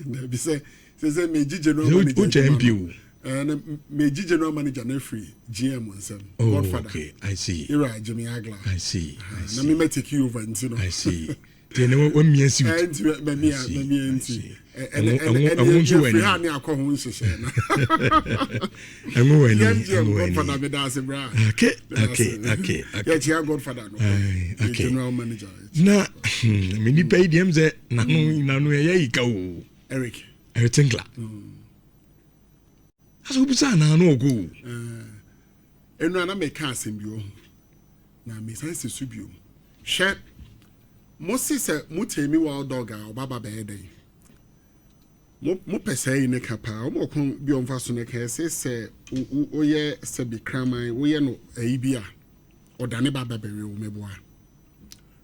Be say me general manager. And me general manager na free GM onsem. Godfather. Okay, I see. Ira Jimmy Agla. I see. Na me take you over, you know. I see. Then when me see. And me and free hand ya ko hu nhye na. Emu weni. Godfather be da se bra. Okay. Yeah, GM Godfather no. General manager. Na me ni pay dem ze nanu ye yika o. Eric Tinkler. Aso bisa na no go. Enu ana me ka asem bi o. Na me sense subio. Hwe Mosi se mutemi wild dog a obaba be dey. Mo pese ne kapa, o mo kon bi on fa so ne ka se oye se bi kraman, oye no ayi a odane baba bewe o meboa.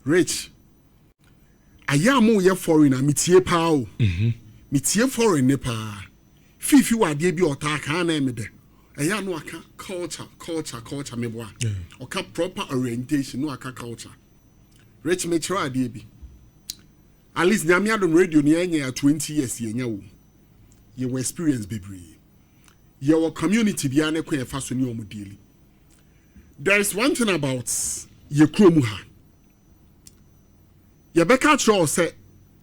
Rich aya mo ye foreign a mitie pa o. Mitie foreign ne pa. Fifi wade bi otaka na emede. Aya no aka culture meboa. Oka proper orientation no aka culture. Rich metro ade bi. At least nyame adom radio ni anya 20 years yenya wo. Ye were experience bebre. Ye were community bia na kwa fa so ni omudili. There is one thing about ye kromu ha. Ye beka tro say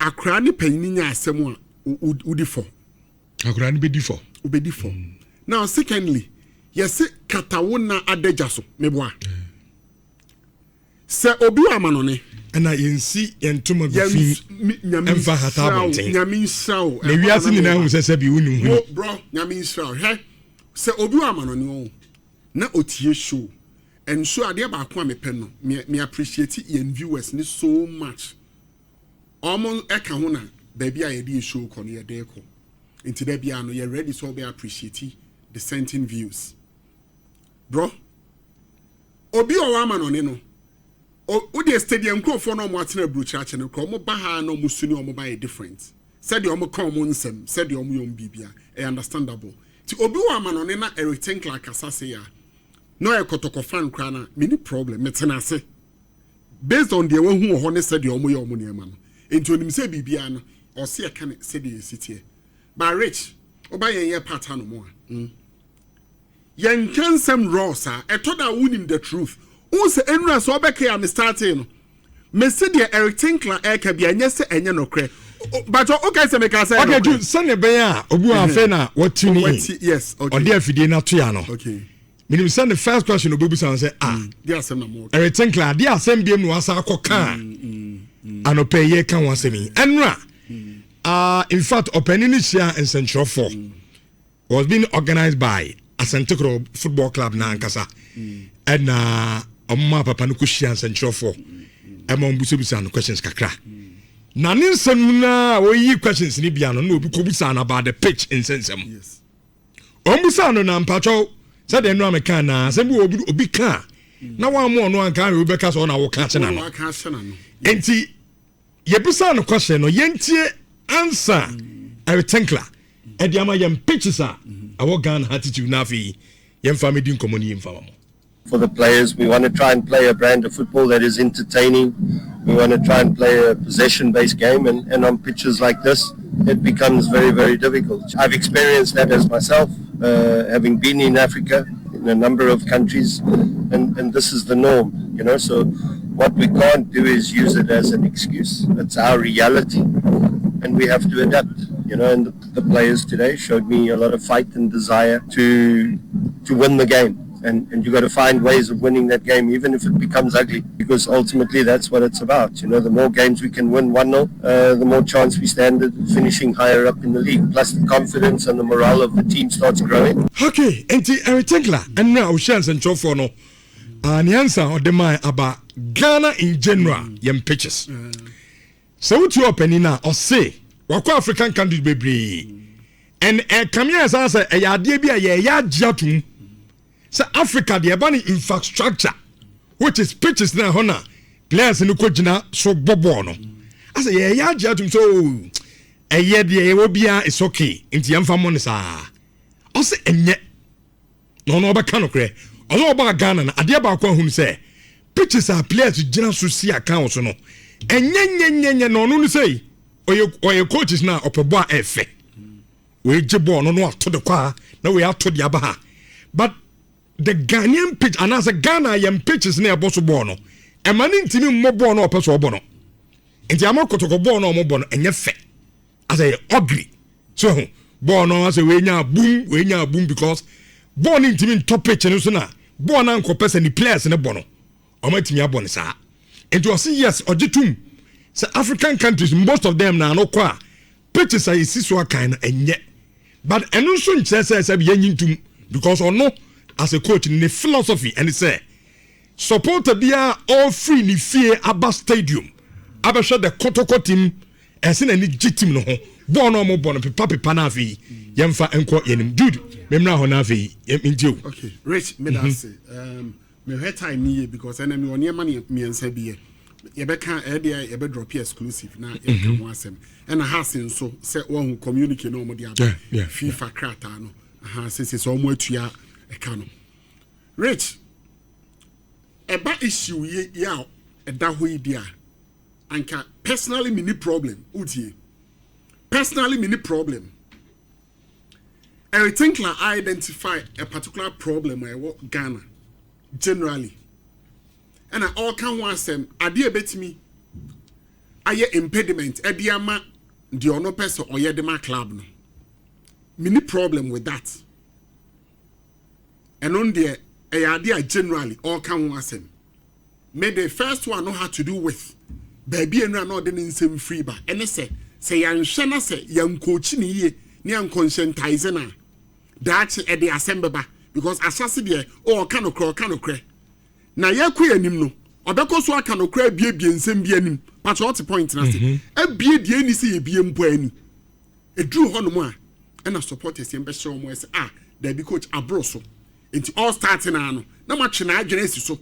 akra ni panyin nya asem a udi for. Akra ni be di for. Obedi for. Now secondly, ye say katawona adeja so meboa. Se obi amanone na yensi yentuma bifi emfa hata bonten nyame nsraw na wiase ni na hu sese bi wonu hu bro nyame nsraw he se obi amanone o na otie show and show ade ba ko amepe no me appreciate yen viewers ni so much almost eka ho na ba bia ye dey show ko no ye dey ko into da bia no ye ready so be appreciate the sentient views bro obi o amanone no o the stadium crowd for no more than blue church and come baha no musuni omo buy different said the omo come onsem said the omo yom bibia understandable ti obi wa manone na everything like asase ya no e Kotoko fan kra na mini problem metena se based on the one who ho said the omo yom ne ma no enti onim se bibia no o se e kan said the city but rich oba yen pattern no mo yen kan sem rosa e to da wunim the truth Unse enra so obeke am starting no. Me se de Eric Tinkler eka bia nya se enye no kre. But okay se me ka say. Okay, Jude, sane be ya obu afa na watuni. Yes, okay. Ode afide na to ya no. Okay. Meaning send the first question obu say dey asem na mo. Eric Tinkler dey asem biem no asa akoka. Anope ye kan wasemi. Enra. In fact, opening this year in Central 4 was being organized by Asantokro Football Club na Ankasa. And Oma papa no kushia Central 4. Among busubusa no questions kakra. Na ninsem na wo yi questions ni bia no na obi kobusa na about the pitch in sensem. Yes. Ombusa no na mpacho said the no ameka na sembu obi ka. Na wa mo no anka we beka so na wo ka che na no. Enti yebusa no question no yentie answer Eric Tinkler. E dia ma yem pitches a awo Ghana attitude na fi yem family nkomoni yem fama. For the players, we want to try and play a brand of football that is entertaining. We want to try and play a possession-based game, and on pitches like this, it becomes very, very difficult. I've experienced that as myself, having been in Africa, in a number of countries, and this is the norm, you know. So what we can't do is use it as an excuse. It's our reality, and we have to adapt, you know. And the players today showed me a lot of fight and desire to win the game. And you got to find ways of winning that game, even if it becomes ugly, because ultimately that's what it's about. You know, the more games we can win 1-0, the more chance we stand at finishing higher up in the league. Plus the confidence and the morale of the team starts growing. Okay, and Eric Tinkler, and now chance and show for no. And the answer of the mind about Ghana in general, young pitches. So what you open now or say, what African countries be and come here as answer a yadibia ya jatum. So Africa the abani infrastructure which is pitches na hona players no kojina so bobo no as ya jatum so e ye de e wo bia is okay nti yamfa mo ne sa o se enye no obeka no kre o so oba Ghana na ade ba kwa hunu se pitches are players gina so si account no enye no say oye coaches na opebo a efe we je ball no ato de kwa na we ato de aba ha but the Ghanaian pitch and as a Ghana yam pitches na ebo so ball no e ma ni ntimi mo ball no opeso obo no enti ama Kotoko ball no mo ball no enye fe as a ugly so ball no as a we nya boom because ball ni ntimi top pitch no so na ball na nko person ni players ne ball no o ma timi abo ne sa enti o say yes ogitum so African countries most of them na no kwa pitches are so kind enye but enu so nche say be yintum because no as a coach in the philosophy and say support bia all free ni fie aba stadium aba show the Kotoko team ese na ni team no ho ball no mo ball no pepa na afi yemfa enko yenim Jude memra ho na afi yemintio okay Rich me that say me head time ni because enemy on yema ni miensa biye yebeka yebe drop exclusive na yeka ho asem and a house nso say one communicate no mo dia FIFA krata no aha say so mo atua eka no Rich eba issue ye ya eda ho dia anka personally mini problem utie personally mini problem I think like I identify a particular problem I work Ghana generally and I all can want them idea bet me aye impediment ediama the ono person or yedema club no mini problem with that and on there a idea generally all can want them may the first one know how to do with baby and no den same free ba and say yan shana say yan coach ni ye ni an conscientize na that at the assembly ba because asase there all can okra na yakwa anim no obeko so aka no kra bie nsem bie anim but what point na say abie die ni say bie mpo ani edru ho no mu a na supporters yem be show mo say there be coach abroso into all starting na ma twe na adwene si so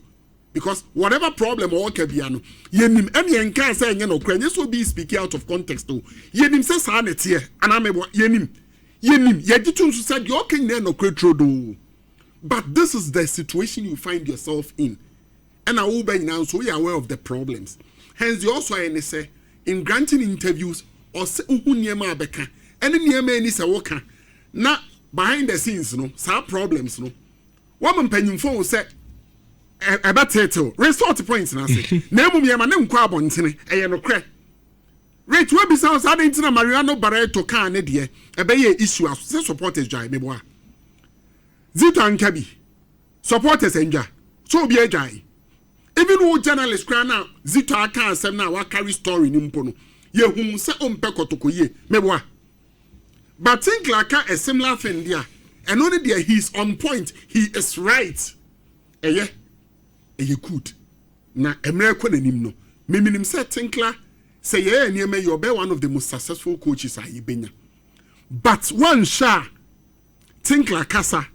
because whatever problem or ka bia no yenim ene enka say enye no kra nye so be speak out of context o yenim say sa na tie ana mebo yenim yegitu so say the okay no kra trodo. But this is the situation you find yourself in. And I will be now so we are aware of the problems. Hence, you also say in granting interviews or say niema beka any niema ni se woka na behind the scenes no some problems no. Woman penyimfo say eba title resort points na say na emu niema na nkwa abontene eye no kre. Rate we be sounds adentina Mariano Barreto kan ne de ebe ye issue as supporters jai meboa. Zito and Kabi supporters enja so be a guy. Even who journalists cry now, Zito can't say now what carry story in Impono. Ye whom say Kotoko ye, meboa. But think like a similar thing there, and only there he's on point, he is right. Eye could. Na America no. Miminim say Tinkler say ye near me you'll be one of the most successful coaches I been. But one sha Tinkler Kasa.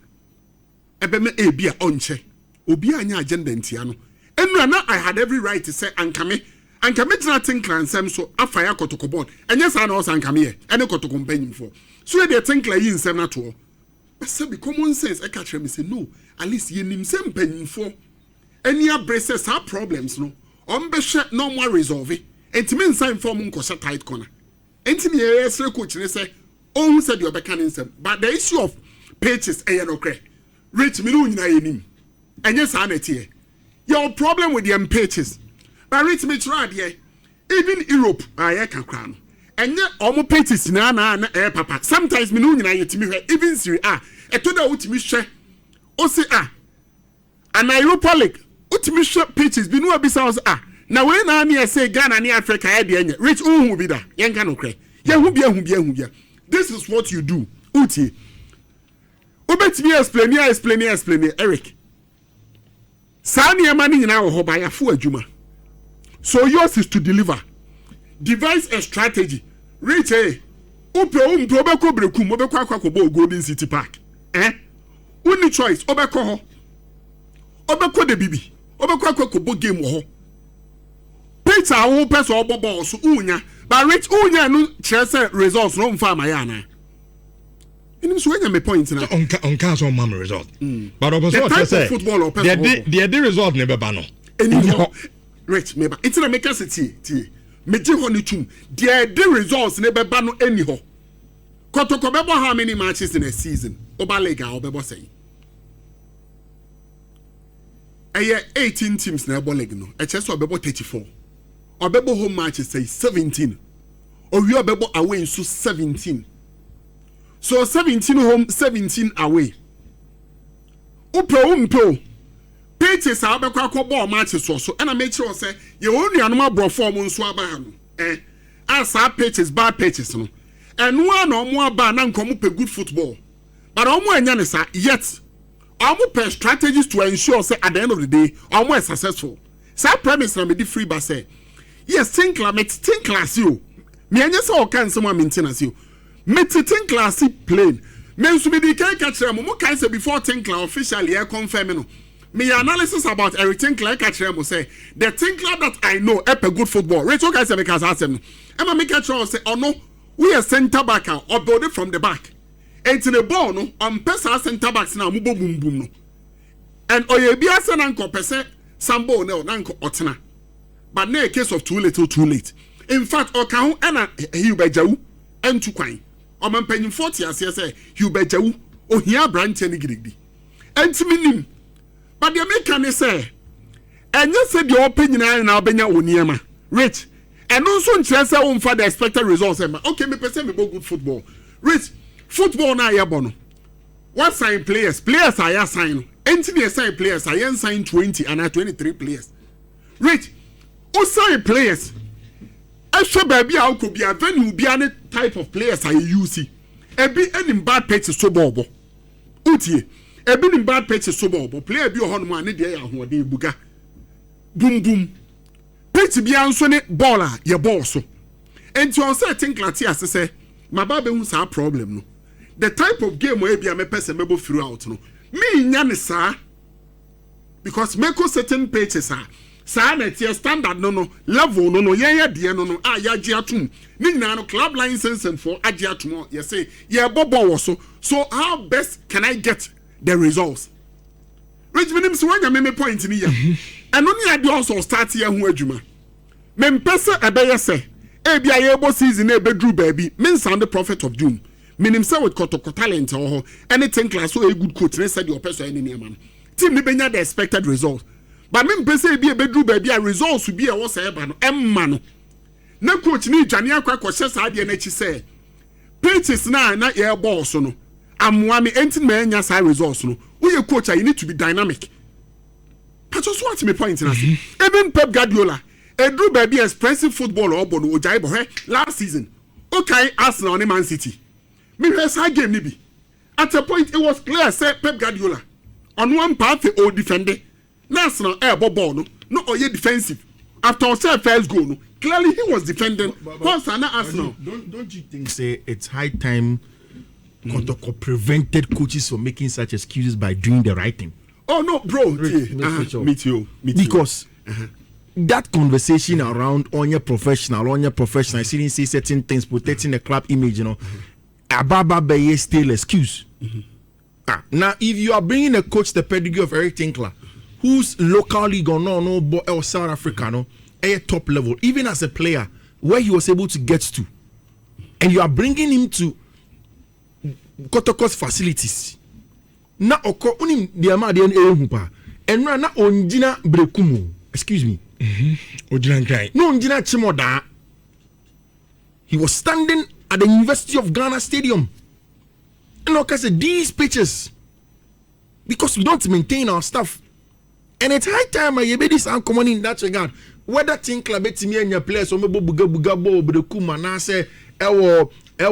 Ebeme ebia onche obi anya agenda ntia no enura na I had every right to say ankame tina Tinkler nsem so afaya Kotoko board enye sa na o sankame ye ene Kotoko mpanyim for so dey Tinkler yi nsem na to but say be common sense e ka kire me say no at least ye nim sem mpanyim for any abraces have problems no on be hwe no more resolve entime nsan form nko tight corner entime ye esre coach ne say on said you be can nsem but the issue of pages e no kre Rich Milu nyina yenim. Enye sa na tie. Your problem with the pages. But Rich me try there. Even Europe, aye kan kra no. Enye omo pages na papa. Sometimes Milu nyina yetimi hwe even Serie A. Eto da utimi hwe. O se an Europa League. Utimi hwe pages bi no abisa o se na we na me say Ghana ni Africa e de enye. Rich unhu bi da. Yen kan no kra. Ye hu bia. This is what you do. Uti. Obetimi explain Eric. Sani amani nyina wo hoba ya fu adwuma. So yours is to deliver. Devise a strategy. Reach Upe obeko brekum obeko akwakobo Golden City Park. Only choice obeko ho. Obeko de bibi. Obeko akwakobo game ho. Peter wo person obobo so unya. But reach unya no chese results no mfa mayana. Inim so enya me point na on cast on mama result but opposite what say the result never ba no anymore rich me ba it's na make us tie meji ho ni tum the results ne beba no any ho Kotoko bebo how many matches in a season oba league a obebo say 18 teams na ebo league no e che so obebo 34 obebo home matches say 17 owi obebo away so 17 so 17 home 17 away umpo pages a obekwa ko ball matches so and I make sure say ye wonu anoma bro form nso aba no asa pages bad pages no and one or more aba na nkomo pe good football but omo anya ne sa yet omo pe strategies to ensure say at the end of the day omo is successful sa premise na me di free ba say yes think class you me anya say o kan some maintenance you me think class plane me nso be di kan catch them mo kan say before Tinkler officially confirm no me analysis about everything like catch them say the Tinkler that I know a good football Rachel guys say because ask them Emma make catch say oh no we are center back or build it from the back and to the ball no pesa center backs now mo boom boom no and oye bia say na nko pese sambo no na nko otena but na a case of too late in fact oka ho na hiubejawu entu kwan o man panyin 40 ase say hiubejawu ohia branch ni girigdi entiminim but the make say enye say the opinion na obenya woniema rich and also nkyerɛ sɛ womfa the expected results okay me person me go good football rich football na ya bono what sign players are ya sign no enti ne sign players are ya sign 20 and 23 players rich o sign players ehwe baabi a uko bia venue bia ne type of players are you see ebi enim bad pitch so bobo utie ebi nim bad pitch so bobo player bi ho no ma ne de ya ho de buga boom boom pitch bia nso ne ball a ye ball so enti on say Tinkler ti ase say maba be hu sa problem no the type of game wey bia me person mebo throughout no me nya ne sa because meko certain pitches are sa na tie standard no level no ye de no a ya gi atum ni nyina no club license and for agi atum you say ye bobo so how best can I get the results which means when you me point ni ya and only I do also start here hu adwuma me mpesa ebeye say e bia ye bo season e bedru baby me sound the prophet of doom meaning say with Kotoko talent or anything class so a good coach they said your person any man team ni benya the expected result but me mpesa e bia bedru baby a results will be a was e ba no emma no na coach ni dwane akwa kwose sa de na chi say pitches na ye ball so no amwa me enti me nya sa results no we coach you need to be dynamic but just what me point na say even Pep Guardiola Edru baby expensive football or bono ojaibo last season. Okay, Arsenal and Man City. Me say game ni bi. At a point it was clear say Pep Guardiola on one part the old defender. Arsenal ball no oye defensive. After say first goal no clearly he was defending. Once Arsenal. Don't you think say it's high time Kotoko prevented coaches from making such excuses by doing the right thing? Oh no, bro. Me too. Because that conversation around on your professional, I see certain things protecting the club image, you know. Ababa Beye still excuse. Now, if you are bringing a coach the pedigree of Eric Tinkler, who's locally gonna know or South Africa, no, a top level, even as a player, where he was able to get to, and you are bringing him to Kotoko's facilities. Na oko unim diama de ehupa, and na onjina brekumu. Excuse me. No, Chimoda. He was standing at the University of Ghana Stadium. And like I said, these pitches, because we don't maintain our stuff. And it's high time I be this uncommon in that regard. Whether Tinkler bet me and your players or bugabo brekuma na say ewo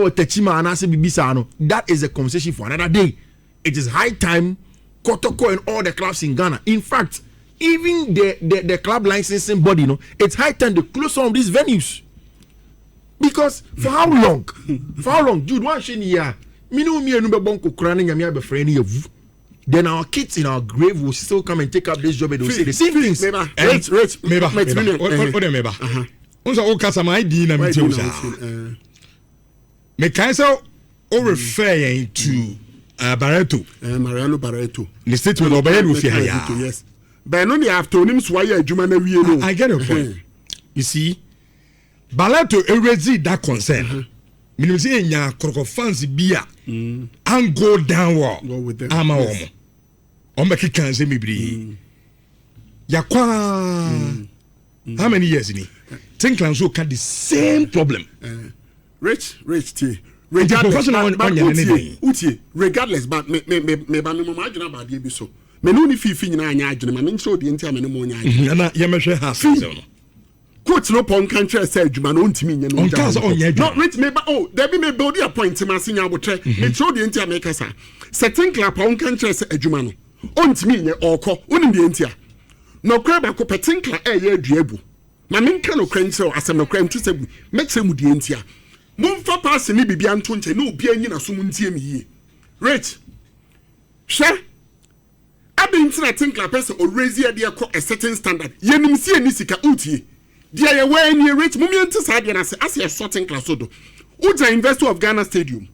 techima and say bibisano. That is a conversation for another day. It is high time Kotoko and all the clubs in Ghana. In fact, even the club licensing body, you know, it's high time to close some of these venues. Because for how long? Jude, one year, then our kids in our grave will still come and take up this job and they'll say the same things. Referring to Mariano Barreto. The statement of Barreto, yes. But no, the afternoons why you adwuma na wie no. I get your point. You see, Balato erezi that concern. Meaning say nya kroko fans bia and go downward. Go with them. Ama omo. Ombe kikan se mibri. Yakwa. How many years ni? Tinkland so had the same problem. Rich T. Regardless, but me imagine about the so. Me no ni Fiifi nyina anya adwene ma me show the entire me no mo nya adwene. Na ye mehwe ha so no. Coach no pon kan kire say adwuma no ntimi nya no. On case on nya adwuma. No rich me ba oh there be me build a point ma senya abotre. Me show the entire me kasa. Setting clap on kan kire say adwuma no. Ontimi nya okọ. Onim the entire. No kra ba ko petin clap ye aduabu. Ma me nka no kran say asem no kran tu say make say mu the entire. Mumfa pass ni bibia nto nche na obi anyi na so muntie me yie. Rich. Hwe Abintina think la person or raise here there a certain standard. Yenim see any sika utie. Dear you were any rich moment side and as a sorting class odo. Uja investor of Ghana Stadium.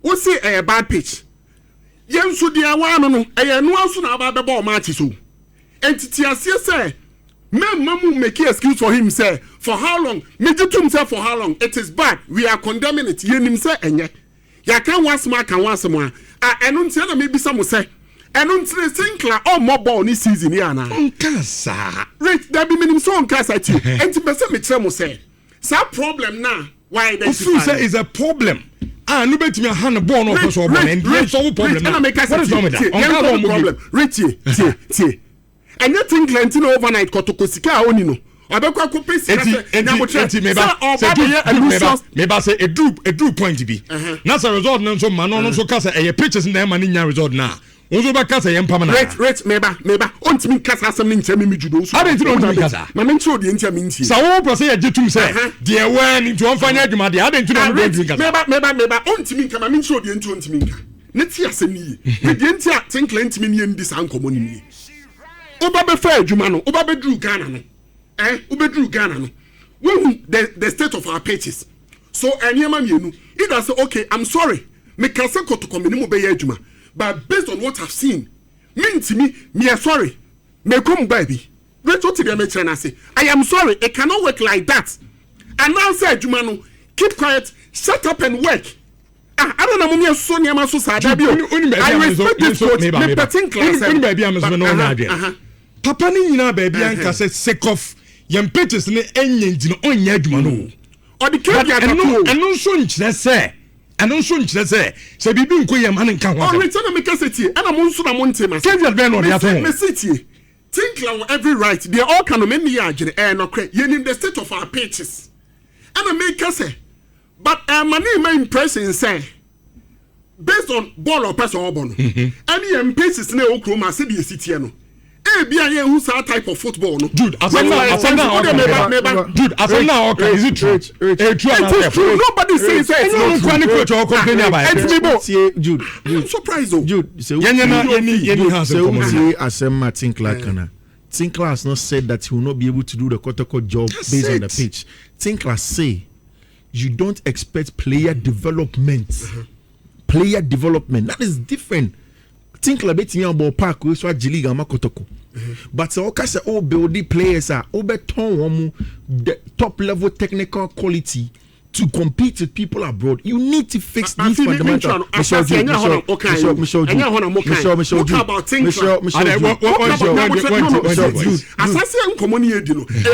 O say a bad pitch. Yen so dia wan no e no aso na aba beba o match so. Entity asie say me mamu make excuse for him say for how long? Me jitum say for how long? It is bad. We are condemning it. Yenim say enye. Ya kan once mark and once more. Eno ntia na me bisa mo say and on Sinclair or more ball this season, Yana. Unkasa. Right, there be minimum so unkasa at you. And to person me tell me say, some problem now. Why they say is a problem. No bet me a hand born off so and yes, so problem. And I make us problem. Richie, and you think Lentino overnight Kotoko Sika only no. Abekwa ko pesi meba say a drew point be. Na say result no so man no so kasa e pictures na man nya result na. Ozo ba kasa yem pamana. Rich meba ontimi kasa asem nche me judo so. Abi ntino ontimi kasa. Ma me ntro de ntia me ntie. Sa wo pro say ajetum say de wan into on fanya adwuma de abi ntino ontimi kasa. Meba ontimi nka ma me ntro de ntro ontimi nka. Ne ti asem ni. Me de ntia tinkle ntimi ni ndi sa nkomo ni ni. Oba be fa adwuma no, oba be dru Ghana no. Ubedru Ghana no. When the state of our pitches. So anyama mienu. Either say okay, I'm sorry. Me can say Kotoko me no be adwuma. But based on what I've seen, me sorry. Me come baby. Wait what the me try say. I am sorry. It cannot work like that. And now say adwuma no, keep quiet, shut up and work. I don't know me so nyama so sad. I respect this coach. Me petin class. Baby am so no na. Papa ni nyina baby anka say sake of yem pages ne enye ntino onya adwuma no. Or the kid ya no. Eno so nkyere say. Eno so nkyere say. Se bibi nko yem han nka ho. Oh, return me kaseti. Ana mo nso na mo ntema. Kevin Ben no ya to. Me city. Think like every right. They all can me me agene no kre. Ye in the state of our pages. Ana make say. But my impression say based on ball or person or bono. Any pages na okroma se the city no. Bia who's that type of football no. Dude, as Dude, as is it true? It's true. Nobody says it's not true. Jude, I'm surprised though. Jude, Tinkler has not said that he will not be able to do the Kotoko job based on the pitch. Tinkler say you don't expect player development. Player development, that is different. Tinkler betting on ball park we so Jiliga Makotoko. But so say oh building players are overturn the top level technical quality to compete with people abroad. You need to fix these fundamentals. Michelle Jude.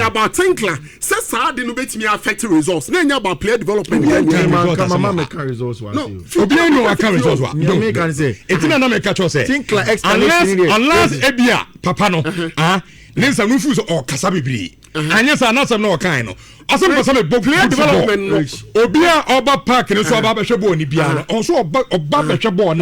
About Tinkler, says how they no bet me affect results. Then about player development. No, unless Ebia Papa no, Nensa Nufus or Kasabibri. And yes, I'm not some no kind of. Also, player development. Obia Oba Park and so Baba Shabo Nibiana. Also, Baba Shabo and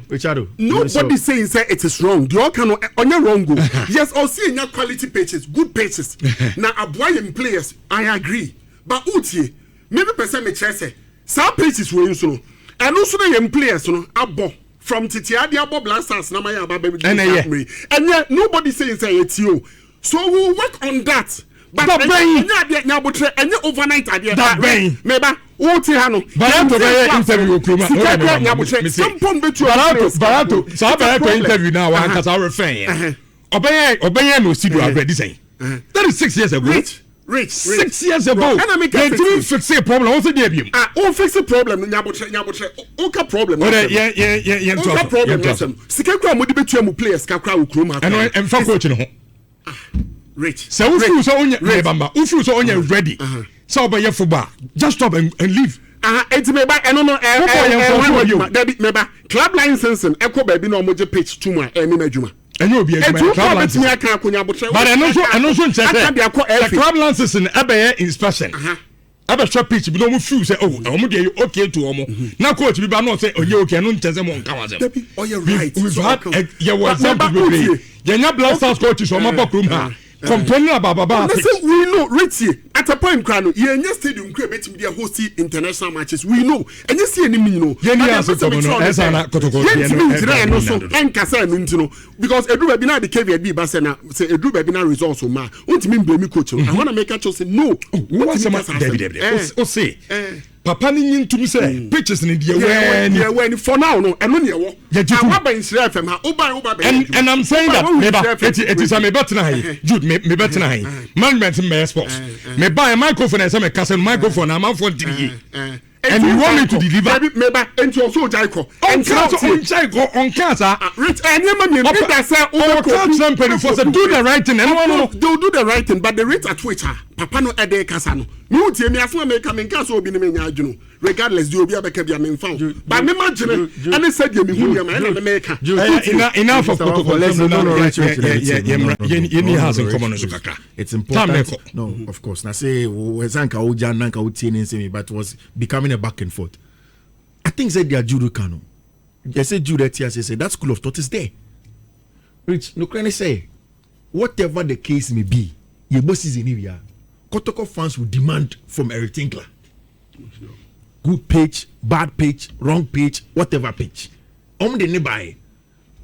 Richard. Nobody saying say it is wrong. The all can on your wrong go. Yes, or see in your quality pages, good pages. Now, Abuayan players, I agree. But Uti, maybe person may say, some pages were in so. And also the players, Abo. From Titiadi Abo Blasters, Namaya Baby, and yet nobody saying say it's you. So we'll work on that. But and overnight idea that brain. Maybe Utihano. Barato interview. Barato. So I interview now. Because I refrain. Obey no studio already saying. That is 6 years ago. Rich. 6 years ago. And They didn't fix a problem. What's the debut? Fix a problem. Nyabotre. Okay problem. Yeah. Okay problem. Sikakura mo di betu mu players kakra ukroma. And fa coach no. Rich. So if you so on your ready. So by your football, just stop and leave. Enti me ba eno no meba club license and ekwo ba bi na omoje pitch too much eni na adwuma. Enyo obi adwuma club license. But eno so nche the club license in ebe inspection. Ebe shop pitch bi no mo feel say omo dey okay to omo. Na coach bi ba no say oye okay no nche say mo nka wa say. Oh you right. We've had you was example we play. Yenya black stars coaches o mo bakrum ha. Complaining about Baba. Listen, we know, Richie, at a point, Crano, you in your stadium, create media hosting international matches. We know, and you see any mean, because a group of the KVB Bassena say a group of results of ma. What mean, blame coach? I want to make a choice. No, what's the say? Papa ni to me say pitches in the when for now no and no wo and I'm saying that it is a me better na Jude me better na management me sports me buy a microphone and some cassette microphone am for 3 years and you want me to deliver me ba enti also jaiko and on cancer rich and me that say do the right thing and no do the right thing but the rate at which papa no ede kasa no me utie me aso me ka me nka so obi ne me nya adwuno regardless di obi abeka bia me mfa but me magine ane said me hu dia me me ka enough of protocol no has in common so kakra it's important no of course na say wezanka oja nanka utie ne say me but was becoming a back and forth. I think said they are Judo Kano. They say Jude say that school of thought is there. Rich, no can say whatever the case may be, your boss is in here. Kotoko fans will demand from Eric Tinkler. Good page, bad page, wrong page, whatever page. On the nearby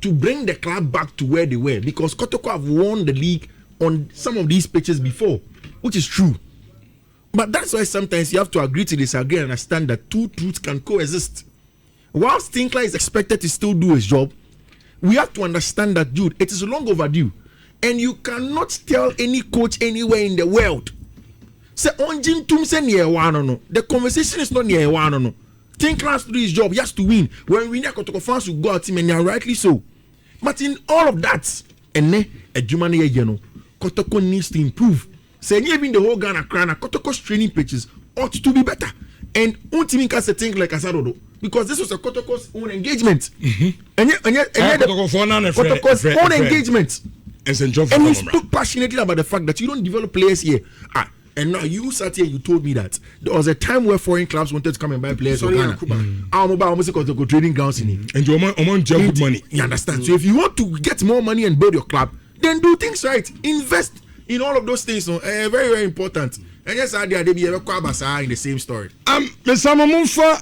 to bring the club back to where they were because Kotoko have won the league on some of these pitches before, which is true. But that's why sometimes you have to agree to disagree and understand that two truths can coexist. Whilst Tinkler is expected to still do his job, we have to understand that, Jude, it is long overdue. And you cannot tell any coach anywhere in the world, say, the conversation is not near one. No. Tinkler has to do his job, he has to win. When we need Kotoko fans to go out him, and they are rightly so. But in all of that, Kotoko needs to improve. Say even the whole Ghana Krana Kotoko's training pitches ought to be better. And Untiminka say things like Asarodo because this was a Kotoko's own engagement. And Kotoko's own engagement. And he spoke passionately about the fact that you don't develop players here. And now you sat here, you told me that there was a time where foreign clubs wanted to come and buy players from Ghana. Almost training grounds in it. And you good money. You understand? So if you want to get more money and build your club, then do things right. Invest in all of those things, very, very important. And yes, I did be in the same story. Mr. Mamunfa,